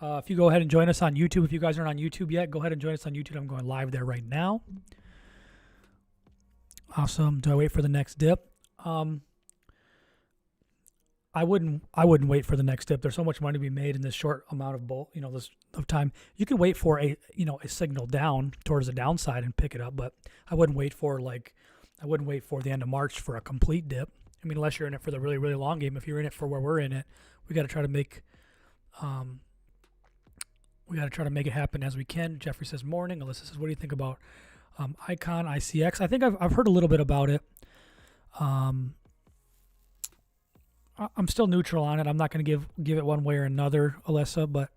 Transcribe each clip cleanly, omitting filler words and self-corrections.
If you go ahead and join us on YouTube, if you guys aren't on YouTube yet, go ahead and join us on YouTube. I'm going live there right now. Awesome. Do I wait for the next dip? I wouldn't wait for the next dip. There's so much money to be made in this short amount of time. You can wait for a signal down towards the downside and pick it up, but I wouldn't wait for the end of March for a complete dip. I mean, unless you're in it for the really, really long game. If you're in it for where we're in it, we got to try to make it happen as we can. Jeffrey says morning. Alyssa says, what do you think about Icon ICX? I think I've heard a little bit about it. I'm still neutral on it. I'm not going to give it one way or another, Alyssa, but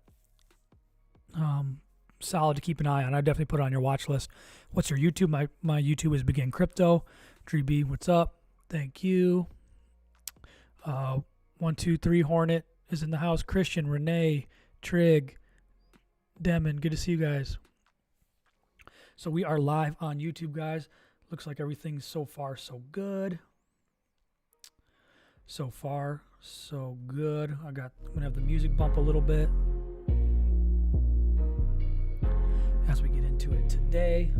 solid to keep an eye on. I'd definitely put it on your watch list. What's your YouTube? My YouTube is Begin Crypto. Drew B, what's up? Thank you. 123 Hornet is in the house. Christian, Renee, Trig, Demon, good to see you guys. So we are live on YouTube, guys. Looks like everything's so far so good. So far, so good. I'm gonna have the music bump a little bit as we get into it today.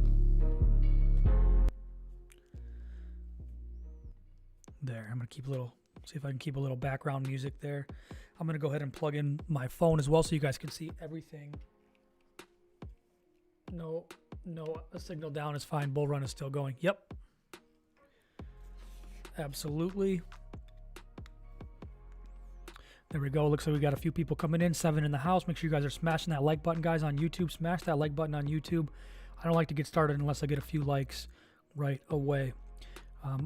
There, I'm gonna see if I can keep a little background music there. I'm gonna go ahead and plug in my phone as well so you guys can see everything. No, a signal down is fine. Bull run is still going. Yep. Absolutely. There we go. Looks like we got a few people coming in. 7 in the house. Make sure you guys are smashing that like button, guys, on YouTube. Smash that like button on YouTube. I don't like to get started unless I get a few likes right away.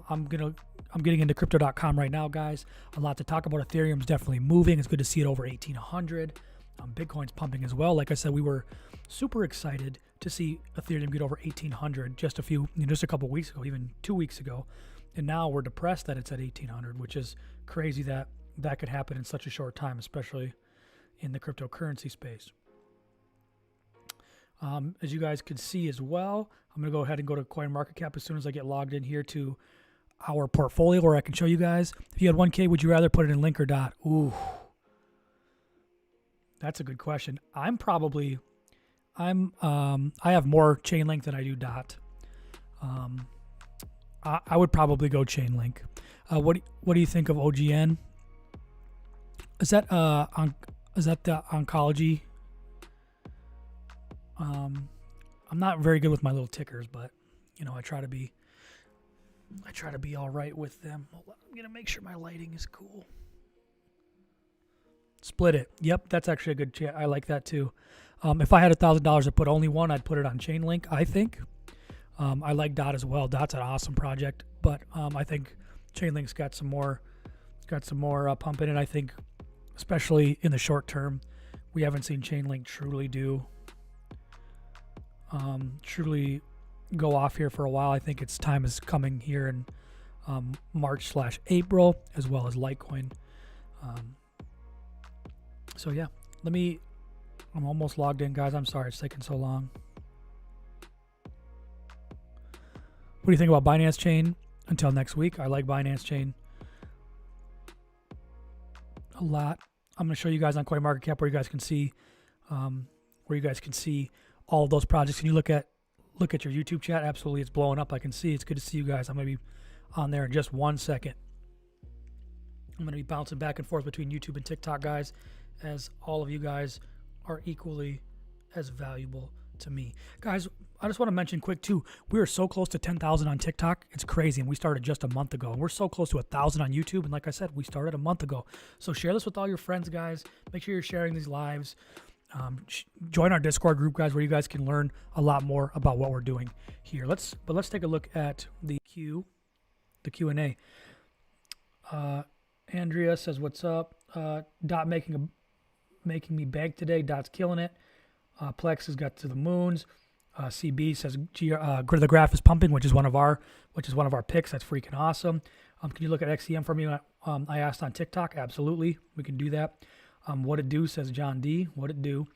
I'm getting into crypto.com right now, guys. A lot to talk about. Ethereum's definitely moving. It's good to see it over 1,800. Bitcoin's pumping as well. Like I said, we were super excited to see Ethereum get over 1,800 just a couple weeks ago, even 2 weeks ago. And now we're depressed that it's at 1,800, which is crazy that could happen in such a short time, especially in the cryptocurrency space. As you guys can see as well, I'm going to go ahead and go to CoinMarketCap as soon as I get logged in here to our portfolio where I can show you guys. If you had 1K, would you rather put it in Link or Dot? Ooh, that's a good question. I have more Chainlink than I do Dot. I would probably go Chainlink. What do you think of OGN? Is that the oncology? I'm not very good with my little tickers, but I try to be all right with them. Hold on, I'm gonna make sure my lighting is cool. Split it. Yep, that's actually a good chat. I like that too. If I had $1,000 to put only one, I'd put it on Chainlink. I think. I like Dot as well. Dot's an awesome project, but I think Chainlink's got some more pump in it. I think, especially in the short term, we haven't seen Chainlink truly go off here for a while. I think its time is coming here in March/April, as well as Litecoin. So yeah, I'm almost logged in, guys. I'm sorry it's taking so long. What do you think about Binance Chain? Until next week, I like Binance Chain a lot. I'm going to show you guys on CoinMarketCap where you guys can see all of those projects. Can you look at your YouTube chat? Absolutely, it's blowing up. I can see. It's good to see you guys. I'm going to be on there in just 1 second. I'm going to be bouncing back and forth between YouTube and TikTok, guys, as all of you guys are equally as valuable to me. Guys, I just want to mention quick too, we are so close to 10,000 on TikTok. It's crazy, and we started just a month ago. We're so close to 1,000 on YouTube, and like I said, we started a month ago. So share this with all your friends, guys. Make sure you're sharing these lives. Join our Discord group, guys, where you guys can learn a lot more about what we're doing here. Let's take a look at the Q&A. Andrea says, "What's up? Dot making me bank today. Dot's killing it. Plex has got to the moons. CB says the graph is pumping, which is one of our picks. That's freaking awesome. Can you look at XEM for me? I asked on TikTok. Absolutely, we can do that. What it do, says John D. What it do?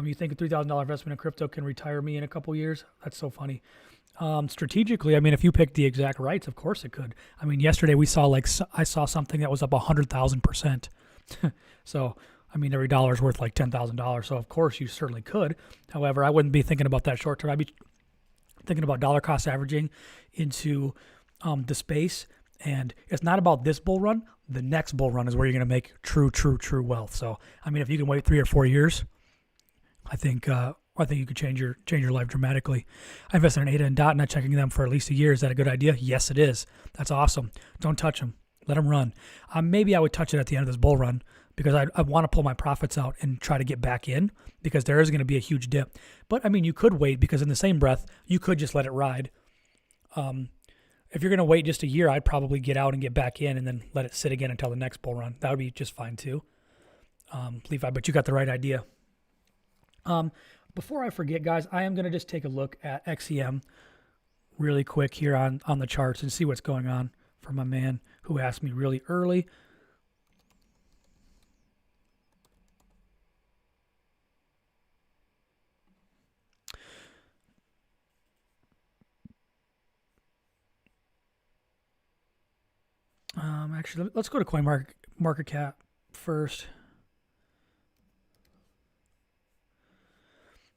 You think a $3,000 investment in crypto can retire me in a couple years? That's so funny. Strategically, I mean, if you pick the exact rights, of course it could. I mean, yesterday I saw something that was up 100,000%. So I mean, every dollar is worth like $10,000. So of course you certainly could. However, I wouldn't be thinking about that short term. I'd be thinking about dollar cost averaging into the space. And it's not about this bull run. The next bull run is where you're going to make true wealth. So, I mean, if you can wait 3 or 4 years, I think you could change your life dramatically. I invested in ADA and DOT, not checking them for at least a year. Is that a good idea? Yes, it is. That's awesome. Don't touch them. Let them run. Maybe I would touch it at the end of this bull run because I want to pull my profits out and try to get back in because there is going to be a huge dip. But, I mean, you could wait because in the same breath, you could just let it ride. If you're going to wait just a year, I'd probably get out and get back in and then let it sit again until the next bull run. That would be just fine too. Levi, but you got the right idea. Before I forget, guys, I am going to just take a look at XEM really quick here on the charts and see what's going on for my man who asked me really early. Actually, let's go to CoinMarketCap first.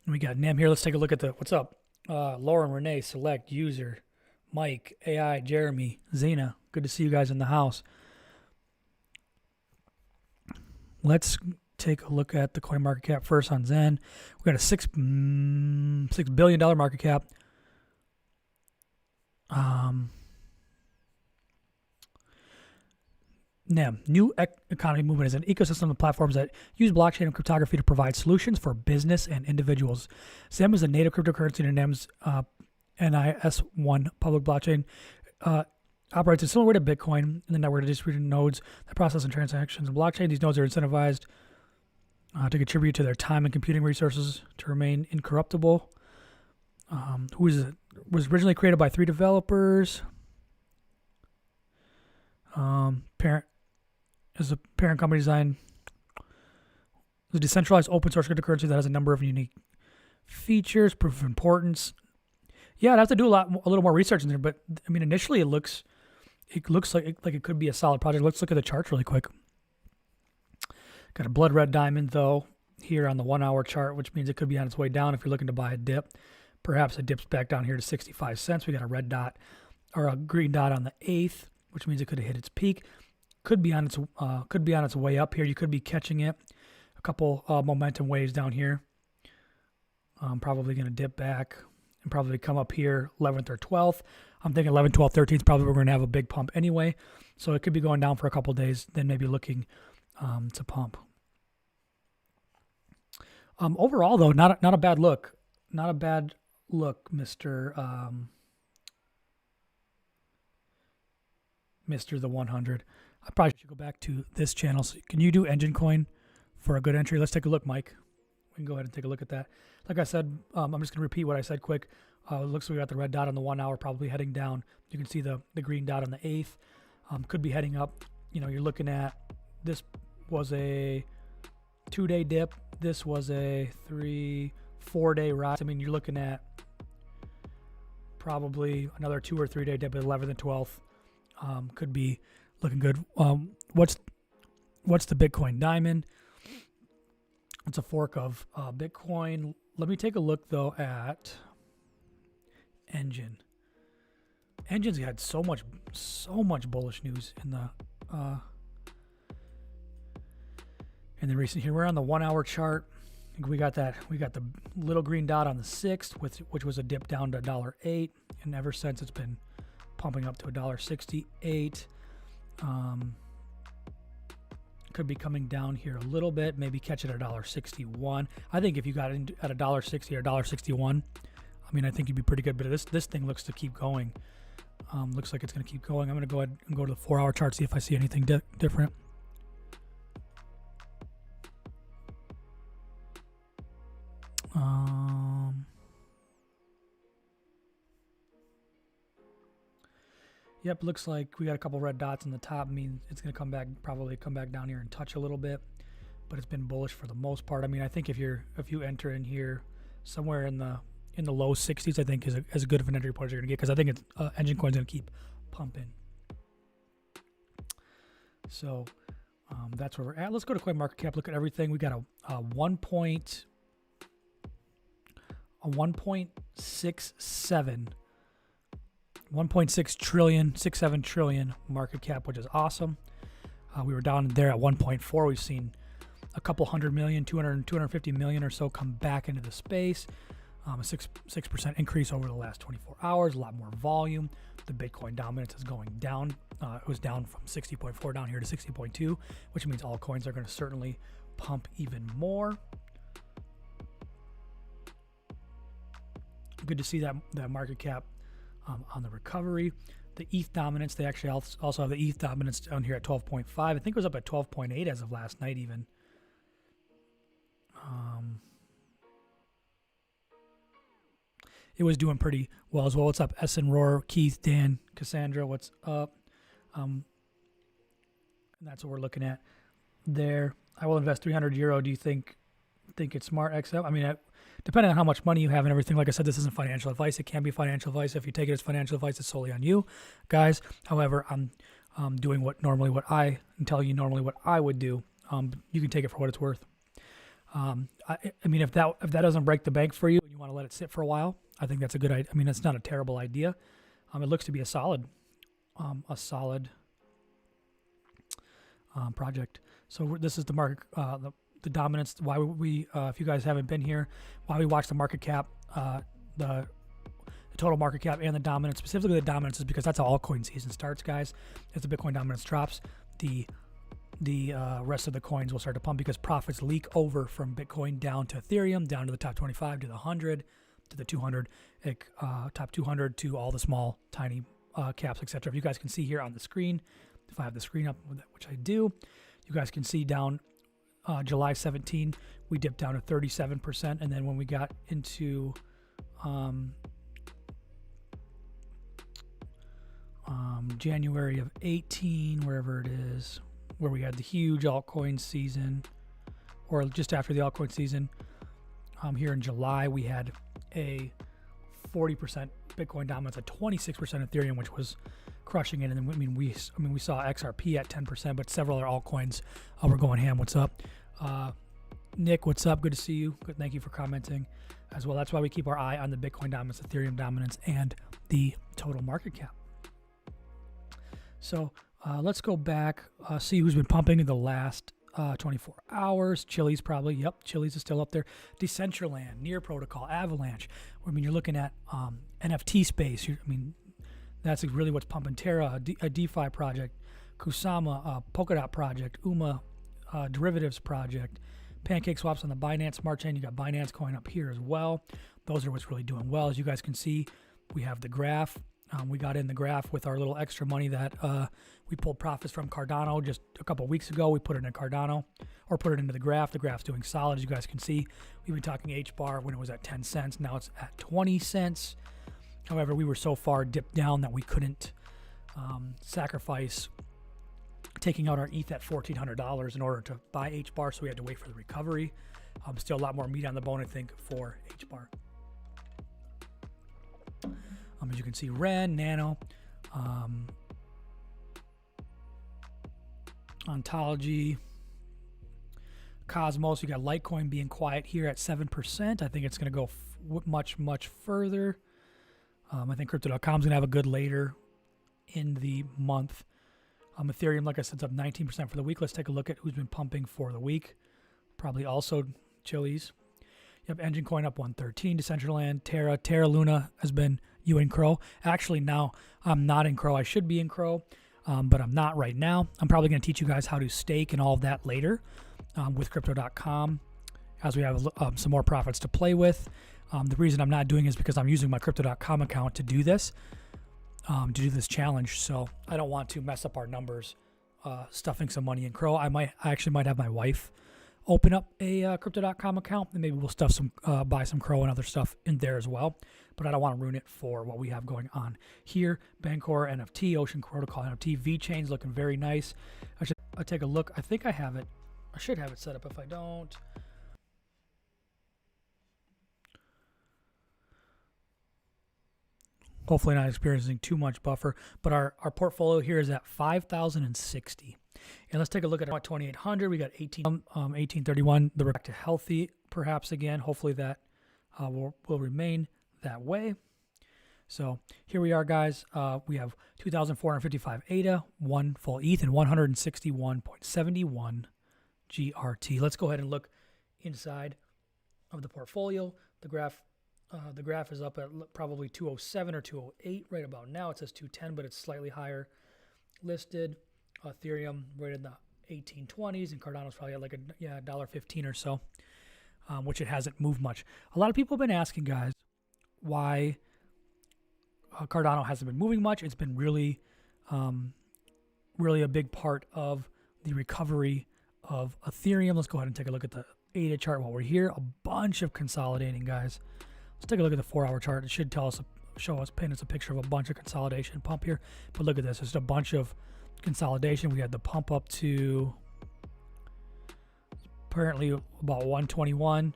We got Nem here. Let's take a look at what's up. Lauren, Renee, Select, User, Mike, AI, Jeremy, Zena. Good to see you guys in the house. Let's take a look at the CoinMarketCap first on Zen. We got a $6 billion market cap. NEM, New Economy Movement, is an ecosystem of platforms that use blockchain and cryptography to provide solutions for business and individuals. ZEM is a native cryptocurrency in NEM's NIS1 public blockchain. Operates in a similar way to Bitcoin in the network of distributed nodes that process and transactions in blockchain. These nodes are incentivized to contribute to their time and computing resources to remain incorruptible. Was originally created by 3 developers. Parent is a parent company design. The decentralized open source cryptocurrency that has a number of unique features, proof of importance. Yeah, I'd have to do a little more research in there, but I mean, initially it looks like it could be a solid project. Let's look at the charts really quick. Got a blood red diamond though here on the 1 hour chart, which means it could be on its way down if you're looking to buy a dip. Perhaps it dips back down here to 65 cents. We got a red dot or a green dot on the 8th, which means it could have hit its peak. Could be on its way up here. You could be catching it. A couple momentum waves down here. Probably going to dip back and probably come up here 11th or 12th. I'm thinking 11th, 12th, 13th. Probably we're going to have a big pump anyway. So it could be going down for a couple days, then maybe looking to pump. Overall, though, not a bad look. Not a bad look, Mr. The 100. I probably should go back to this channel. So can you do Engine Coin for a good entry? Let's take a look, Mike. We can go ahead and take a look at that. Like I said, I'm just going to repeat what I said quick. It looks like we got the red dot on the 1 hour, probably heading down. You can see the green dot on the 8th. Could be heading up. You know, you're looking at, this was a 2-day dip. This was a 3-4 day rise. I mean, you're looking at probably another 2 or 3 day dip at 11th and 12th. Could be looking good. What's the Bitcoin Diamond? It's a fork of Bitcoin. Let me take a look though at Engine. Engine's had so much bullish news in the recent here. We're on the 1 hour chart. We got the little green dot on the 6th, which was a dip down to $1.08, and ever since it's been pumping up to $1.68. Could be coming down here a little bit, maybe catch it at $1.61. I think if you got in at $1.60 or $1.61, I mean, I think you'd be pretty good. But this thing looks to keep going. Looks like it's going to keep going. I'm going to go ahead and go to the 4 hour chart, see if I see anything different. Yep, looks like we got a couple red dots in the top. I mean, it's going to probably come back down here and touch a little bit, but it's been bullish for the most part. I mean, I think if you enter in here somewhere in the low 60s, I think is as good of an entry point as you're going to get, because I think it's Engine Coin's going to keep pumping. So That's where we're at. Let's go to CoinMarketCap. Look at everything. We got a 1.67 trillion market cap, which is awesome. We were down there at 1.4. We've seen a couple 100 million, 250 million or so come back into the space. A 6% increase over the last 24 hours, a lot more volume. The Bitcoin dominance is going down. It was down from 60.4 down here to 60.2, which means all coins are going to certainly pump even more. Good to see that market cap on the recovery. The ETH dominance, they actually also have the ETH dominance down here at 12.5. I think it was up at 12.8 as of last night even. It was doing pretty well as well. What's up, Essen, Roar, Keith, Dan, Cassandra? What's up? And that's what we're looking at there. I will invest 300 euro. Do you think it's smart, XM? I mean, depending on how much money you have and everything. Like I said, this isn't financial advice. It can be financial advice. If you take it as financial advice, it's solely on you, guys. However, I'm doing what I would do. You can take it for what it's worth. I mean, if that doesn't break the bank for you and you want to let it sit for a while, I think that's a good idea. I mean, it's not a terrible idea. It looks to be a solid project. So this is the market, the dominance. Why we, if you guys haven't been here, why we watch the market cap, the total market cap and the dominance. Specifically, the dominance is because that's how altcoin season starts, guys. As the Bitcoin dominance drops, the rest of the coins will start to pump because profits leak over from Bitcoin down to Ethereum, down to the top 25, to the 100, to the 200, top 200, to all the small, tiny caps, etc. If you guys can see here on the screen, if I have the screen up, which I do, you guys can see down July 17, we dipped down to 37%, and then when we got into January of 18, wherever it is, where we had the huge altcoin season, or just after the altcoin season, here in July, we had a 40% Bitcoin dominance, a 26% Ethereum, which was crushing it. And then we saw XRP at 10%, but several other altcoins were going ham. What's up, Nick? What's up? Good to see you. Good, thank you for commenting as well. That's why we keep our eye on the Bitcoin dominance, Ethereum dominance, and the total market cap. So let's go back, see who's been pumping in the last 24 hours. Chili's probably. Yep, Chili's is still up there. Decentraland, Near Protocol, Avalanche. I mean, you're looking at NFT space. That's really what's pumping. Terra, a DeFi project. Kusama, a Polkadot project. UMA, derivatives project. Pancake swaps on the Binance Smart Chain. You got Binance Coin up here as well. Those are what's really doing well. As you guys can see, we have the graph. We got in the graph with our little extra money that we pulled profits from Cardano just a couple weeks ago. We put it in Cardano, or put it into the graph. The graph's doing solid, as you guys can see. We've been talking HBAR when it was at 10 cents. Now it's at 20 cents. However, we were so far dipped down that we couldn't sacrifice taking out our ETH at $1,400 in order to buy HBAR, so we had to wait for the recovery. Still a lot more meat on the bone, I think, for HBAR. As you can see, Ren, Nano, Ontology, Cosmos. You got Litecoin being quiet here at 7%. I think it's going to go much, much further. I think Crypto.com is going to have a good later in the month. Ethereum, like I said, is up 19% for the week. Let's take a look at who's been pumping for the week. Probably also Chili's. Yep, Engine Coin up 113. Decentraland, Terra Luna has been you in Crow. Actually, now I'm not in Crow. I should be in Crow, but I'm not right now. I'm probably going to teach you guys how to stake and all of that later with Crypto.com as we have some more profits to play with. The reason I'm not doing it is because I'm using my Crypto.com account to do this challenge. So I don't want to mess up our numbers stuffing some money in Crow. I actually might have my wife open up a Crypto.com account, and maybe we'll stuff some, buy some Crow and other stuff in there as well. But I don't want to ruin it for what we have going on here. Bancor NFT, Ocean Protocol NFT, VeChain's looking very nice. I'll take a look. I think I have it. I should have it set up. If I don't, hopefully not experiencing too much buffer. But our portfolio here is at 5,060. And let's take a look at 2800. We got 1831. The back to healthy, perhaps again. Hopefully that will remain that way. So here we are, guys. We have 2,455 ADA, 1 full ETH, and 161.71 GRT. Let's go ahead and look inside of the portfolio. The graph is up at probably 207 or 208 right about now. It says 210, but it's slightly higher listed. Ethereum right in the 1820s, and Cardano's probably at like $1.15 or so, which it hasn't moved much. A lot of people have been asking, guys, why Cardano hasn't been moving much. It's been really a big part of the recovery of Ethereum. Let's go ahead and take a look at the ADA chart while we're here. A bunch of consolidating, guys. Let's take a look at the 4-hour chart. It should paint us a picture of a bunch of consolidation pump here. But look at this. It's just a bunch of consolidation. We had the pump up to apparently about 121,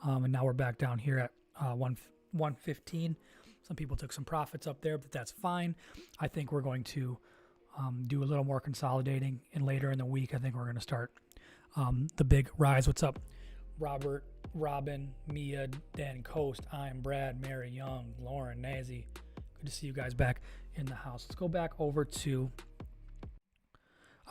and now we're back down here at 115. Some people took some profits up there, but that's fine. I think we're going to do a little more consolidating, and later in the week, I think we're going to start the big rise. What's up, Robert, Robin, Mia, Dan Coast? I'm Brad, Mary, Young, Lauren, Nazi. Good to see you guys back in the house. Let's go back over to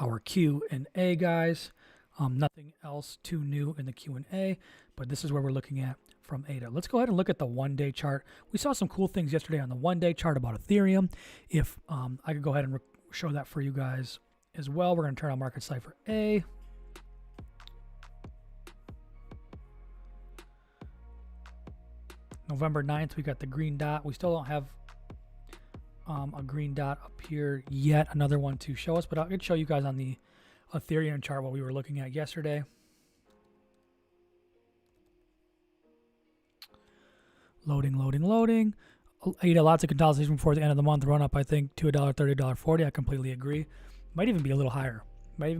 our Q&A, guys. Nothing else too new in the Q&A, but this is where we're looking at from ADA. Let's go ahead and look at the one-day chart. We saw some cool things yesterday on the one-day chart about Ethereum. If I could go ahead and show that for you guys as well. We're going to turn on MarketCipher A. November 9th, we got the green dot. We still don't have a green dot up here yet, another one to show us, but I could show you guys on the Ethereum chart what we were looking at yesterday. Loading. ADA, lots of consolidation before the end of the month. Run up, I think, to $1.30, $1.40. I completely agree. Might even be a little higher. We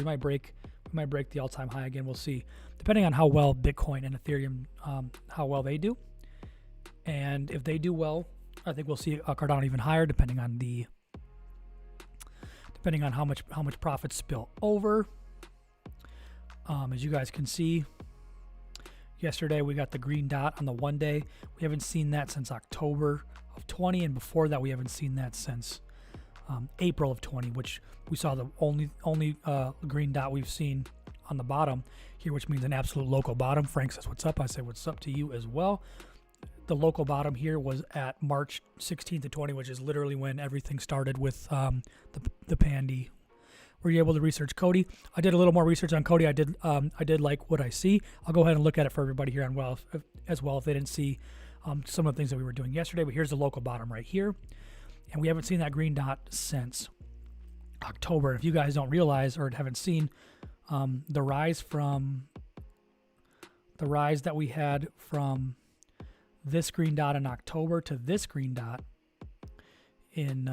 might break the all-time high again. We'll see, depending on how well Bitcoin and Ethereum, how well they do. And if they do well, I think we'll see Cardano even higher, depending on how much profits spill over. As you guys can see, yesterday we got the green dot on the 1 day. We haven't seen that since October of 20, and before that we haven't seen that since April of 20, which we saw the only green dot we've seen on the bottom here, which means an absolute local bottom. Frank says what's up. I say what's up to you as well. The local bottom here was at March 16th to 20, which is literally when everything started with the pandy. Were you able to research Cody? I did a little more research on Cody. I did like what I see. I'll go ahead and look at it for everybody here on as well if they didn't see some of the things that we were doing yesterday. But here's the local bottom right here, and we haven't seen that green dot since October. If you guys don't realize or haven't seen the rise that we had from this green dot in October to this green dot in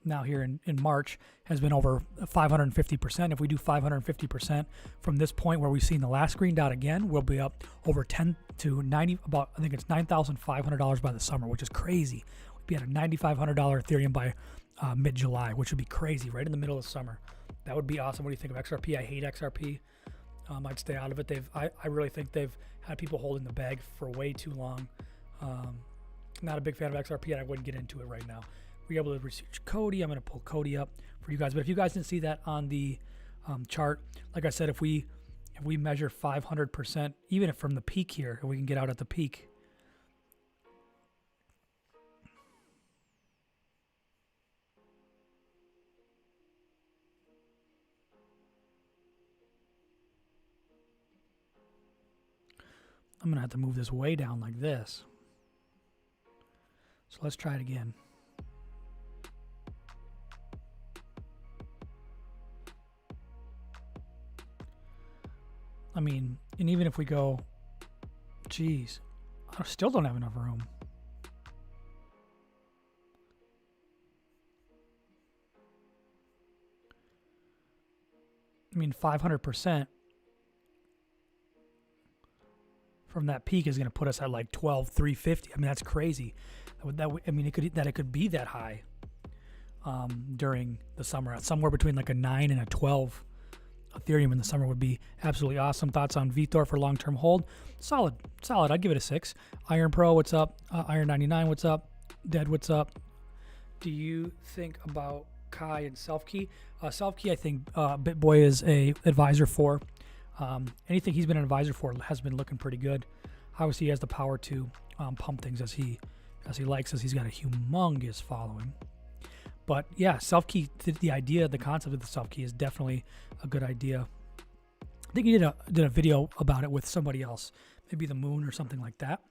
now here in March has been over 550%. If we do 550% from this point where we've seen the last green dot again, we'll be up over 10 to 90, about, I think it's $9,500 by the summer, which is crazy. We'd be at a $9,500 Ethereum by mid-July, which would be crazy, right in the middle of summer. That would be awesome. What do you think of XRP? I hate XRP. I'd stay out of it. I really think they've had people holding the bag for way too long. Not a big fan of XRP, and I wouldn't get into it right now. We're able to research Cody. I'm going to pull Cody up for you guys. But if you guys didn't see that on the chart, like I said, if we measure 500%, even if from the peak here, if we can get out at the peak, I'm going to have to move this way down like this. So let's try it again. I mean, and even if we go, geez, I still don't have enough room. I mean, 500% from that peak is going to put us at like 12,350. I mean, that's crazy. It could be that high. during the summer. Somewhere between like a 9 and a 12 Ethereum in the summer would be absolutely awesome. Thoughts on VThor for long-term hold? Solid. I'd give it a 6. Iron Pro, what's up? Iron 99, what's up? Dead, what's up? Do you think about Kai and Selfkey? Selfkey, I think BitBoy is a advisor for. Anything he's been an advisor for has been looking pretty good. Obviously, he has the power to pump things as he likes, as he's got a humongous following. But yeah, Selfkey, the idea, the concept of the Selfkey is definitely a good idea. I think he did a video about it with somebody else, maybe the Moon or something like that,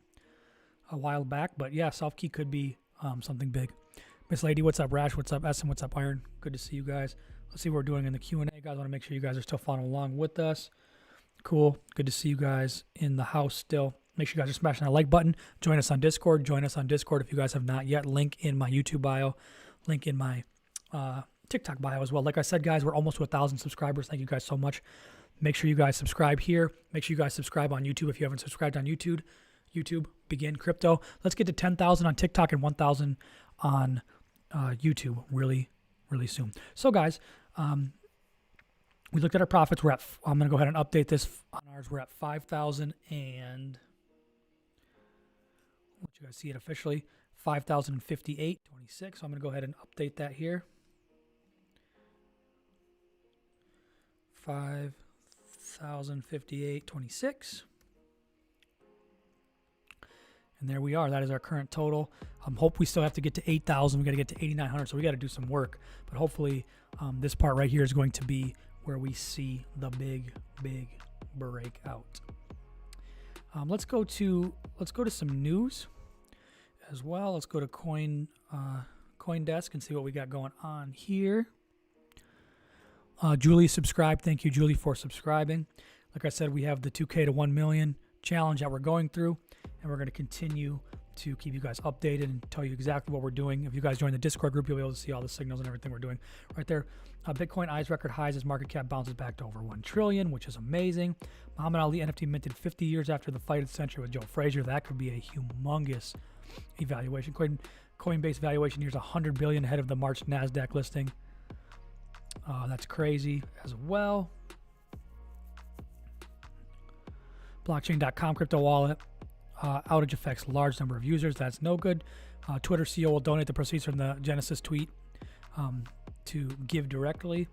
a while back. But yeah, Selfkey could be something big. Miss Lady, what's up? Rash, what's up? Essen, what's up? Iron, good to see you guys. Let's see what we're doing in the Q&A. Guys, want to make sure you guys are still following along with us. Cool. Good to see you guys in the house still. Make sure you guys are smashing that like button. Join us on Discord. Join us on Discord if you guys have not yet. Link in my YouTube bio. Link in my TikTok bio as well. Like I said, guys, we're almost to 1,000 subscribers. Thank you guys so much. Make sure you guys subscribe here. Make sure you guys subscribe on YouTube if you haven't subscribed on YouTube. Begin Crypto. Let's get to 10,000 on TikTok and 1,000 on YouTube really soon. So, guys, we looked at our profits. I'm going to go ahead and update this on ours. We're at 5,000 and let you guys see it officially. 5,058.26. So I'm going to go ahead and update that here. 5,058.26. And there we are. That is our current total. Hope we still have to get to 8,000. We got to get to 8,900. So we got to do some work. But hopefully, this part right here is going to be where we see the big breakout. Let's go to some news as well. Let's go to CoinDesk and see what we got going on here. Julie subscribed. Thank you, Julie, for subscribing. Like I said, we have the 2K to 1 million challenge that we're going through, and we're going to continue to keep you guys updated and tell you exactly what we're doing. If you guys join the Discord group, you'll be able to see all the signals and everything we're doing right there. Bitcoin eyes record highs as market cap bounces back to over 1 trillion, which is amazing. Muhammad Ali NFT minted 50 years after the fight of the century with Joe Frazier. That could be a humongous evaluation. Coinbase valuation here is 100 billion ahead of the March NASDAQ listing. That's crazy as well. Blockchain.com crypto wallet. Outage affects large number of users. That's no good. Twitter CEO will donate the proceeds from the Genesis tweet to give directly.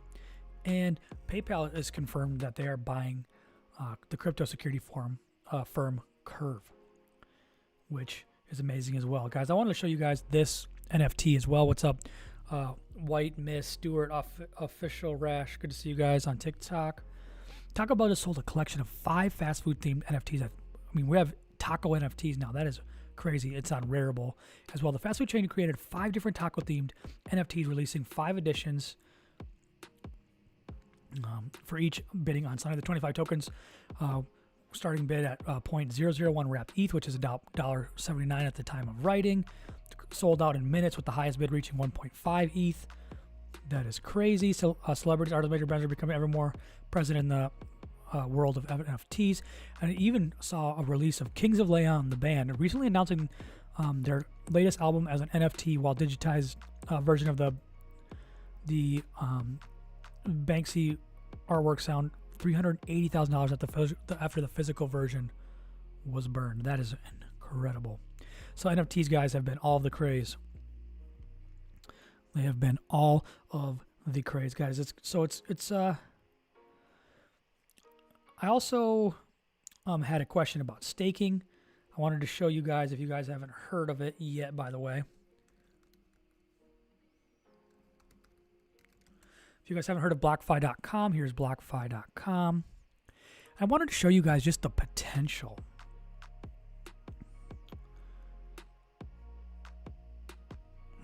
And PayPal is confirmed that they are buying the crypto security firm Curve, which is amazing as well. Guys, I wanted to show you guys this NFT as well. What's up? White Miss Stewart official Rash. Good to see you guys on TikTok. Taco Bell just sold a collection of 5 fast food themed NFTs. I mean, we have taco NFTs now. That is crazy. It's on Rarible as well. The fast food chain created 5 different taco themed NFTs, releasing 5 editions for each, bidding on Sunday. The 25 tokens starting bid at 0.001 wrapped ETH, which is $1.79 at the time of writing. Sold out in minutes, with the highest bid reaching 1.5 ETH. That is crazy. So celebrities, artists, major brands are becoming ever more present in the world of NFTs. And it even saw a release of Kings of Leon, the band, recently announcing their latest album as an NFT, while digitized version of the Banksy artwork sound $380,000 after the physical version was burned. That is incredible. So NFTs, guys, have been all of the craze. They have been all of the craze, guys. I also had a question about staking. I wanted to show you guys, if you guys haven't heard of it yet, by the way. If you guys haven't heard of BlockFi.com, here's BlockFi.com. I wanted to show you guys just the potential.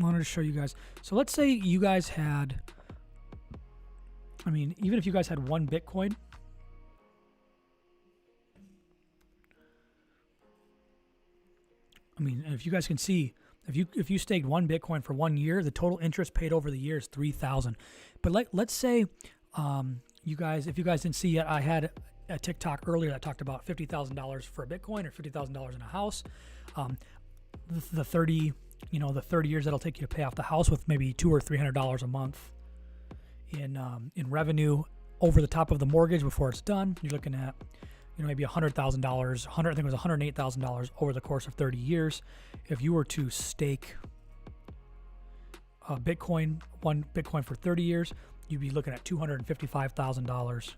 I wanted to show you guys. So let's say you guys had, I mean, even if you guys had 1 Bitcoin, I mean, if you guys can see, if you staked 1 Bitcoin for 1 year, the total interest paid over the year is $3,000. But let's say you guys, if you guys didn't see yet, I had a TikTok earlier that talked about $50,000 for a Bitcoin or $50,000 in a house. The 30 you know, the 30 years that'll take you to pay off the house with maybe $200 or $300 a month in revenue over the top of the mortgage before it's done. You're looking at, you know, maybe $100,000, I think it was $108,000 over the course of 30 years. If you were to stake Bitcoin, one Bitcoin for 30 years, you'd be looking at $255,000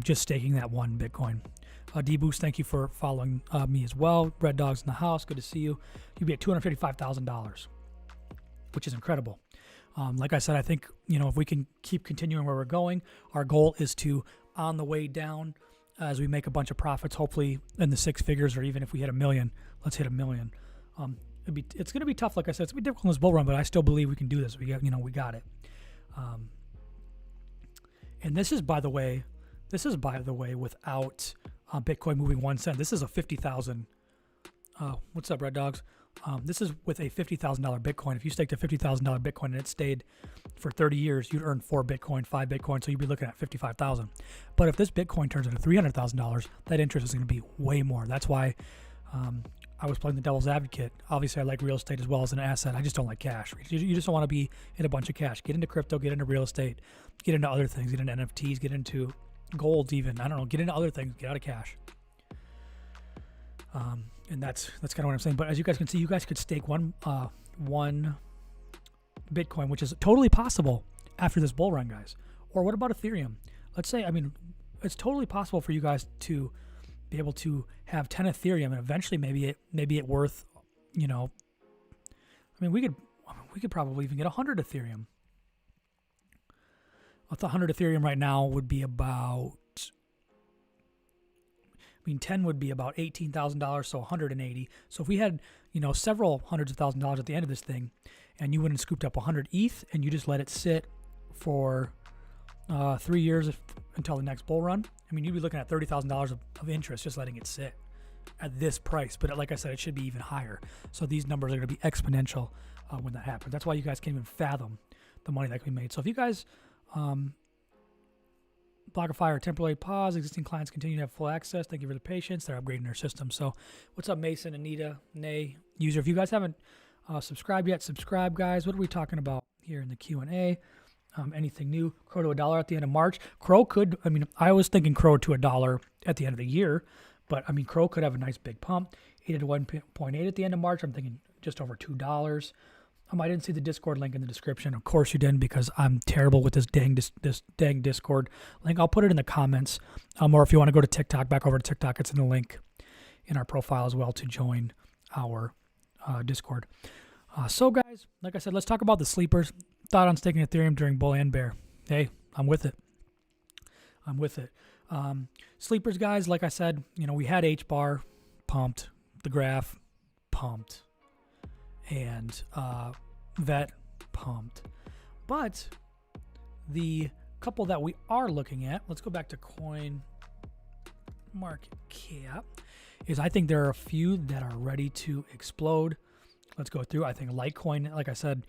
just staking that one Bitcoin. D-Boost, thank you for following me as well. Red Dogs in the house, good to see you. You'd be at $255,000, which is incredible. Like I said, I think, you know, if we can keep continuing where we're going, our goal is to, on the way down, as we make a bunch of profits, hopefully in the six figures, or even if we hit $1 million, let's hit $1 million. It's going to be tough, like I said. It's going to be difficult in this bull run, but I still believe we can do this. We got it. And this is, by the way, without Bitcoin moving 1 cent. This is a 50,000. What's up, Red Dogs? This is with a $50,000 Bitcoin. If you staked a $50,000 Bitcoin and it stayed for 30 years, you'd earn 4 Bitcoin, 5 Bitcoin, so you'd be looking at 55,000. But if this Bitcoin turns into $300,000, that interest is going to be way more. That's why I was playing the devil's advocate. Obviously, I like real estate as well as an asset. I just don't like cash. You just don't want to be in a bunch of cash. Get into crypto, get into real estate, get into other things, get into NFTs, get into gold even. I don't know, get into other things, get out of cash. And that's kind of what I'm saying. But as you guys can see, you guys could stake one Bitcoin, which is totally possible after this bull run, guys. Or what about Ethereum? Let's say, I mean, it's totally possible for you guys to be able to have 10 Ethereum, and eventually maybe it worth, you know, I mean, we could probably even get 100 Ethereum. With 100 Ethereum right now would be about, 10 would be about $18,000, so 180. So if we had, you know, several hundreds of $1,000s at the end of this thing, and you went and scooped up 100 ETH, and you just let it sit for 3 years until the next bull run, I mean, you'd be looking at $30,000 of interest just letting it sit at this price. But like I said, it should be even higher. So these numbers are going to be exponential when that happens. That's why you guys can't even fathom the money that can be made. So if you guys BlockFi or temporarily pause, existing clients continue to have full access. Thank you for the patience. They're upgrading their system. So what's up, Mason, Anita, Nay, user? If you guys haven't subscribed yet, subscribe, guys. What are we talking about here in the Q&A? Anything new? Crow to $1 at the end of March. Crow could, I was thinking Crow to $1 at the end of the year, but Crow could have a nice big pump. 8 to 1.8 at the end of March. I'm thinking just over $2. I didn't see the Discord link in the description. Of course you didn't, because I'm terrible with this dang Discord link. I'll put it in the comments. Or if you want to go to TikTok, back over to TikTok, it's in the link in our profile as well to join our Discord. So guys, like I said, let's talk about the sleepers. Thought on staking Ethereum during bull and bear. Hey, I'm with it. Sleepers, guys, like I said, we had H-bar pumped, the graph pumped, and vet pumped. But the couple that we are looking at, let's go back to CoinMarketCap, is I think there are a few that are ready to explode. Let's go through. I think Litecoin, like I said,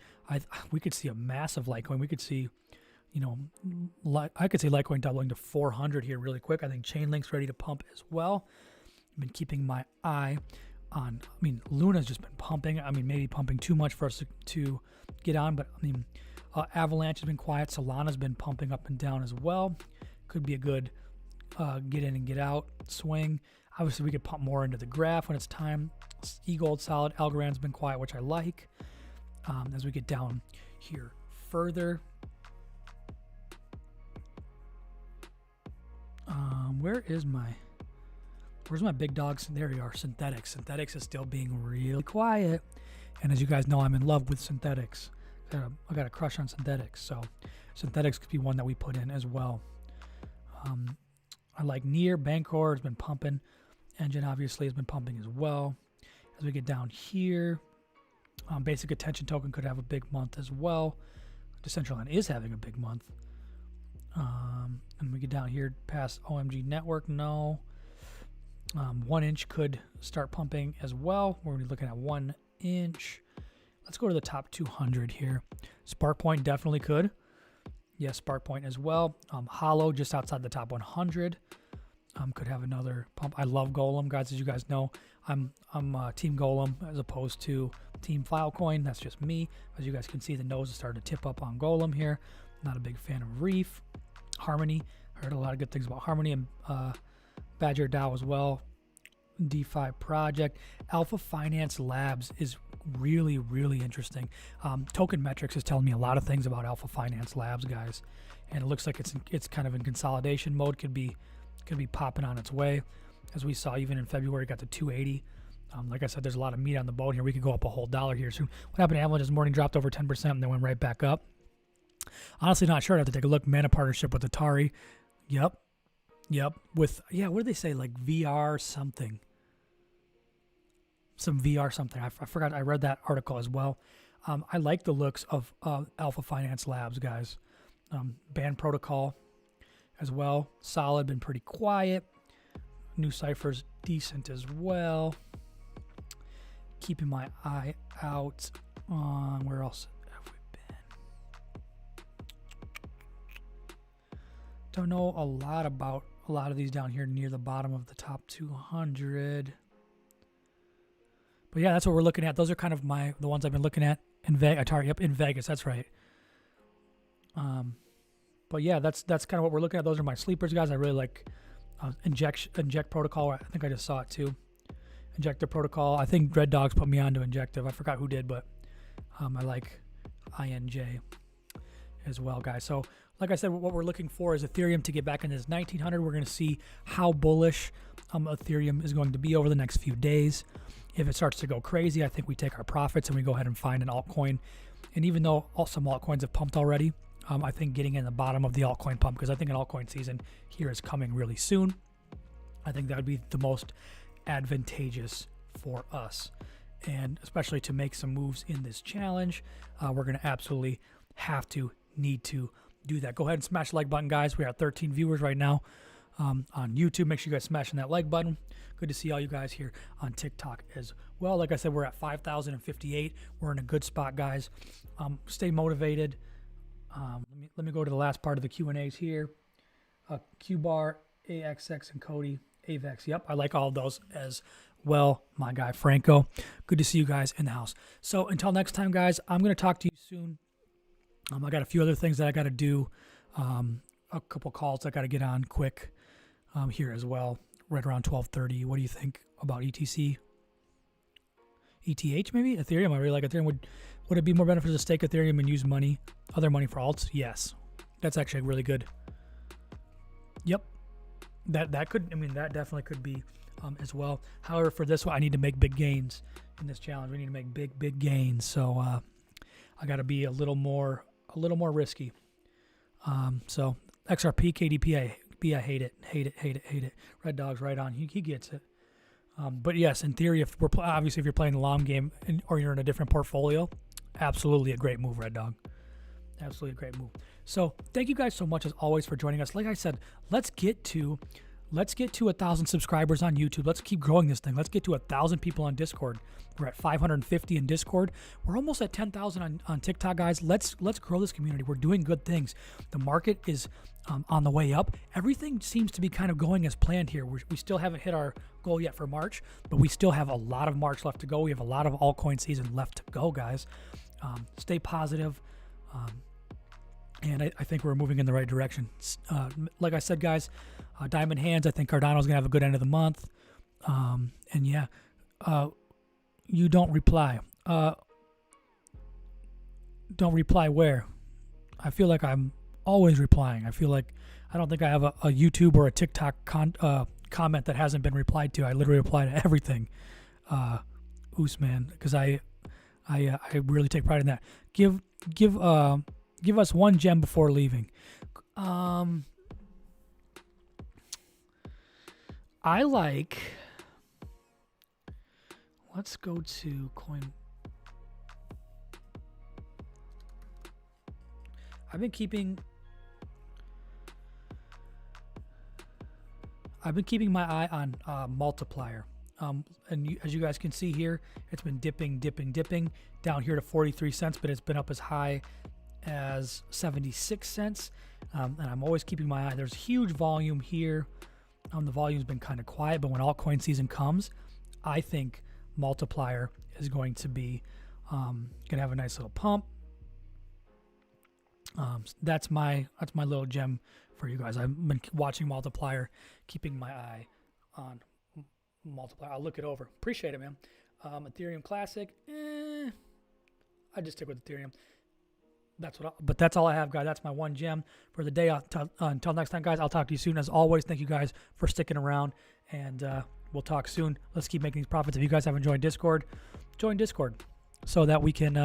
we could see a massive Litecoin. We could see, I could see Litecoin doubling to 400 here really quick. I think Chainlink's ready to pump as well. I've been keeping my eye on, Luna's just been pumping. Maybe pumping too much for us to get on, but Avalanche has been quiet. Solana's been pumping up and down as well. Could be a good get in and get out swing. Obviously, we could pump more into the graph when it's time. EGLD solid. Elrond's been quiet, which I like. As we get down here further, where's my big dogs? There you are. Synthetics. Synthetics is still being really quiet, and as you guys know, I'm in love with Synthetics. I got a crush on Synthetics, so Synthetics could be one that we put in as well. I like Near. Bancor has been pumping. Engine obviously has been pumping as well. As we get down here, Basic Attention Token could have a big month as well. Decentraland is having a big month. And we get down here past OMG Network, no. 1 inch could start pumping as well. We're going to be looking at 1 inch. Let's go to the top 200 here. SparkPoint definitely could. Yes, SparkPoint as well. Hollow just outside the top 100. could have another pump. I love Golem, guys. As you guys know, I'm Team Golem as opposed to Team Filecoin. That's just me. As you guys can see, the nose is starting to tip up on Golem here. Not a big fan of Reef. Harmony. Heard a lot of good things about Harmony and Badger DAO as well. DeFi project. Alpha Finance Labs is really, really interesting. TokenMetrics is telling me a lot of things about Alpha Finance Labs, guys, and it looks like it's kind of in consolidation mode. Could be popping on its way, as we saw even in February. Got to 280. Like I said, there's a lot of meat on the bone here. We could go up a whole $1 here soon. What happened to Avalanche this morning? Dropped over 10% and then went right back up. Honestly, not sure. I have to take a look. Mana partnership with Atari. Yep. With what do they say? Like VR something. Some VR something. I forgot. I read that article as well. I like the looks of Alpha Finance Labs, guys. Band protocol as well. Solid. Been pretty quiet. New ciphers decent as well. Keeping my eye out on where else have we been. Don't know a lot about a lot of these down here near the bottom of the top 200. But yeah, that's what we're looking at. Those are kind of the ones I've been looking at in Vegas. Yep, in Vegas. That's right. But yeah, that's kind of what we're looking at. Those are my sleepers, guys. I really like inject protocol. I think I just saw it too. Injector protocol. I think Red Dogs put me on to Injective. I forgot who did, but I like INJ as well, guys. So like I said, what we're looking for is Ethereum to get back into this 1900. We're going to see how bullish Ethereum is going to be over the next few days. If it starts to go crazy, I think we take our profits and we go ahead and find an altcoin. And even though some altcoins have pumped already, I think getting in the bottom of the altcoin pump, because I think an altcoin season here is coming really soon. I think that would be the most advantageous for us, and especially to make some moves in this challenge, we're going to absolutely need to do that. Go ahead and smash the like button, guys. We are at 13 viewers right now on YouTube. Make sure you guys smashing that like button. Good to see all you guys here on TikTok as well. Like I said, we're at 5,058. We're in a good spot, guys. Stay motivated. Let me go to the last part of the Q&As here. Q-Bar, AXX, and Cody. AVEX. Yep, I like all of those as well, my guy Franco. Good to see you guys in the house. So until next time, guys, I'm going to talk to you soon. I got a few other things that I got to do. A couple calls I got to get on quick here as well, right around 12:30. What do you think about ETC? ETH maybe? Ethereum. I really like Ethereum. Would it be more beneficial to stake Ethereum and use other money for alts? Yes. That's actually really good. Yep. That definitely could be as well. However, for this one, I need to make big gains in this challenge. We need to make big gains. So I got to be a little more risky. So XRP, KDP, I hate it. Red Dog's right on. He gets it. But yes, in theory, if you're playing the long game or you're in a different portfolio, absolutely a great move, Red Dog. Absolutely a great move. So thank you guys so much as always for joining us. Like I said, let's get to 1,000 subscribers on YouTube. Let's keep growing this thing. Let's get to 1,000 people on Discord. We're at 550 in Discord. We're almost at 10,000 on TikTok, guys. Let's grow this community. We're doing good things. The market is on the way up. Everything seems to be kind of going as planned here. We still haven't hit our goal yet for March, but we still have a lot of March left to go. We have a lot of altcoin season left to go, guys. Stay positive. And I think we're moving in the right direction. Like I said, guys, Diamond Hands, I think Cardano's going to have a good end of the month. And yeah, you don't reply. Don't reply where? I feel like I'm always replying. I feel like I don't think I have a YouTube or a TikTok comment that hasn't been replied to. I literally reply to everything. Usman, because I really take pride in that. Give us one gem before leaving. I like. Let's go to Coin. I've been keeping my eye on multiplier. And as you guys can see here, it's been dipping down here to 43 cents, but it's been up as high as 76 cents. And I'm always keeping my eye. There's huge volume here The volume's been kind of quiet, but when altcoin season comes, I think multiplier is going to be going to have a nice little pump. That's my little gem for you guys. I've been watching multiplier, keeping my eye on multiplier. I'll look it over. Appreciate it, man. Ethereum Classic. I just stick with Ethereum. But that's all I have, guys. That's my one gem for the day. Until next time, guys, I'll talk to you soon. As always, thank you guys for sticking around, and we'll talk soon. Let's keep making these profits. If you guys haven't joined Discord, join Discord so that we can